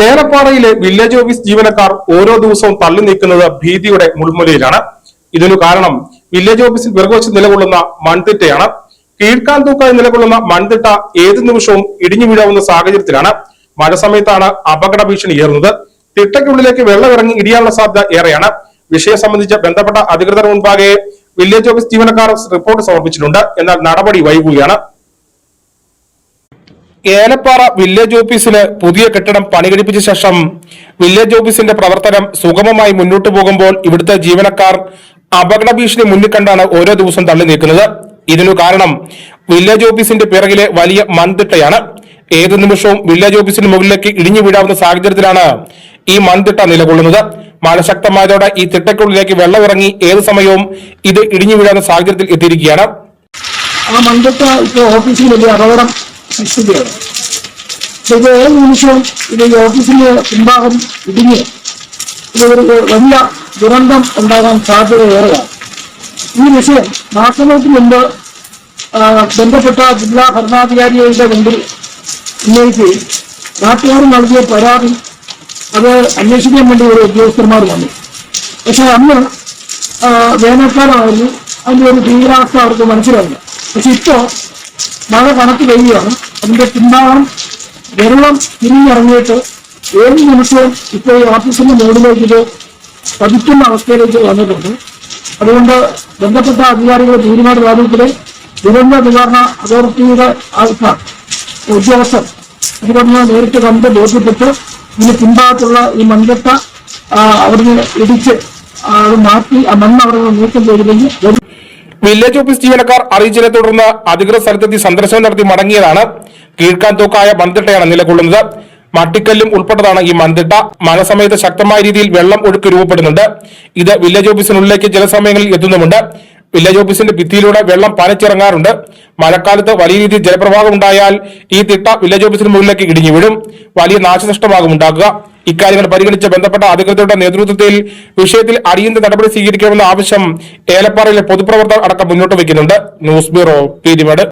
ഏലപ്പാറയിലെ village office ജീവനക്കാർ ഓരോ ദിവസവും തള്ളി നീക്കുന്നത് ഭീതിയുടെ മുൾമുലയിലാണ്. ഇതിനു കാരണം വില്ലേജ് ഓഫീസിൽ പിറകുവച്ച് നിലകൊള്ളുന്ന മൺതിട്ടയാണ്. കീഴ്ക്കാൻ തൂക്കായി നിലകൊള്ളുന്ന മൺതിട്ട ഏതു നിമിഷവും ഇടിഞ്ഞു വീഴാവുന്ന സാഹചര്യത്തിലാണ്. മഴ സമയത്താണ് അപകട ഭീഷണി ഏറുന്നത്. തിട്ടയ്ക്കുള്ളിലേക്ക് വെള്ളമിറങ്ങി ഇടിയാനുള്ള സാധ്യത ഏറെയാണ്. വിഷയം സംബന്ധിച്ച് ബന്ധപ്പെട്ട അധികൃതർ മുൻപാകെ വില്ലേജ് ഓഫീസ് ജീവനക്കാർ റിപ്പോർട്ട് സമർപ്പിച്ചിട്ടുണ്ട്. എന്നാൽ നടപടി വൈകുകയാണ്. ഏലപ്പാറ വില്ലേജ് ഓഫീസിന് പുതിയ കെട്ടിടം പണികഴിപ്പിച്ച ശേഷം വില്ലേജ് ഓഫീസിന്റെ പ്രവർത്തനം സുഗമമായി മുന്നോട്ടു പോകുമ്പോൾ ഇവിടുത്തെ ജീവനക്കാർ അപകട ഭീഷണി മുന്നിൽ കണ്ടാണ് ഓരോ ദിവസവും തള്ളി നീക്കുന്നത്. ഇതിനു കാരണം വില്ലേജ് ഓഫീസിന്റെ പിറകിലെ വലിയ മൺതിട്ടയാണ്. ഏതു നിമിഷവും വില്ലേജ് ഓഫീസിന് മുകളിലേക്ക് ഇടിഞ്ഞു വീഴാവുന്ന സാഹചര്യത്തിലാണ് ഈ മൺതിട്ട നിലകൊള്ളുന്നത്. മഴ ശക്തമായതോടെ ഈ തിട്ടയ്ക്കുള്ളിലേക്ക് വെള്ളമിറങ്ങി ഏത് സമയവും ഇത് ഇടിഞ്ഞു വീഴാവുന്ന സാഹചര്യത്തിൽ എത്തിയിരിക്കുകയാണ്. ആ മൺതിട്ട ഇപ്പോൾ ഓഫീസിൽ വലിയ അപകടം സൃഷ്ടിക്കുകയാണ്. ഇത് ഏത് നിമിഷവും ഇത് ഈ ഓഫീസിന്റെ പിൻഭാഗം ഇടിഞ്ഞ് ഇതൊരു വലിയ ദുരന്തം ഉണ്ടാകാൻ സാധ്യത ഏറെയാണ്. ഈ വിഷയം മാസങ്ങൾക്ക് മുമ്പ് ബന്ധപ്പെട്ട ജില്ലാ ഭരണാധികാരികളുടെ മുമ്പിൽ ഉന്നയിക്കുകയും നാട്ടുകാർ നൽകിയ പരാതി അത് അന്വേഷിക്കാൻ വേണ്ടി ഒരു ഉദ്യോഗസ്ഥന്മാർ വന്നു. പക്ഷെ അന്ന് വേനൽക്കാലമായിരുന്നു. അതിൻ്റെ ഒരു തീവ്രാവസ്ഥ അവർക്ക് മനസ്സിലായില്ല. പക്ഷെ ഇപ്പോൾ മഴ കണക്ക് പെയ്യുകയാണ്. അതിന്റെ പിൻഭാഗം വെള്ളം തിരിഞ്ഞിറങ്ങിയിട്ട് ഏത് നിമിഷവും ഇപ്പോൾ ഈ ഓഫീസിന്റെ മുകളിലേക്ക് ഇത് പതിക്കുന്ന അവസ്ഥയിലേക്ക് വന്നിട്ടുണ്ട്. അതുകൊണ്ട് ബന്ധപ്പെട്ട അധികാരികൾ തീരുമാന കാര്യത്തിലെ ദുരന്ത നിവാരണ അതോറിറ്റിയുടെ ആൾക്കാർ ഉദ്യോഗസ്ഥർ ഇതിലൊന്ന് നേരിട്ട് കണ്ട് ബോധ്യപ്പെട്ട് ഇതിന് പിൻഭാഗത്തുള്ള ഈ മൺകട്ട അവിടുന്ന് ഇടിച്ച് അത് മാറ്റി ആ മണ്ണ് അവിടെ നീക്കം ചെയ്തില്ലെങ്കിൽ വില്ലേജ് ഓഫീസ് ജീവനക്കാർ അറിയിച്ചതിനെ തുടർന്ന് അധികൃതർ സ്ഥലത്തെത്തി സന്ദർശനം നടത്തി മടങ്ങിയതാണ്. കീഴ്ക്കാൻ തൂക്കായ മൺതിട്ടയാണ് നിലകൊള്ളുന്നത്. മട്ടിക്കല്ലും ഉൾപ്പെട്ടതാണ് ഈ മൺതിട്ട. മഴ സമയത്ത് ശക്തമായ രീതിയിൽ വെള്ളം ഒഴുക്ക് രൂപപ്പെടുന്നുണ്ട്. ഇത് വില്ലേജ് ഓഫീസിനുള്ളിലേക്ക് ചില സമയങ്ങളിൽ എത്തുന്നുമുണ്ട്. വില്ലേജ് ഓഫീസിന്റെ ഭിത്തിയിലൂടെ വെള്ളം പനച്ചിറങ്ങാറുണ്ട്. മഴക്കാലത്ത് വലിയ രീതിയിൽ ജലപ്രവാഹം ഉണ്ടായാൽ ഈ തിട്ട വില്ലേജ് ഓഫീസിന് മുകളിലേക്ക് ഇടിഞ്ഞു വീഴും. വലിയ നാശനഷ്ടമാകും ഉണ്ടാക്കുക. ഇക്കാര്യങ്ങൾ പരിഗണിച്ച് ബന്ധപ്പെട്ട അധികൃതരുടെ നേതൃത്വത്തിൽ വിഷയത്തിൽ അടിയന്തര നടപടി സ്വീകരിക്കണമെന്ന ആവശ്യം ഏലപ്പാറയിലെ പൊതുപ്രവർത്തകർ അടക്കം മുന്നോട്ട് വയ്ക്കുന്നുണ്ട്. News bureau, Peermade.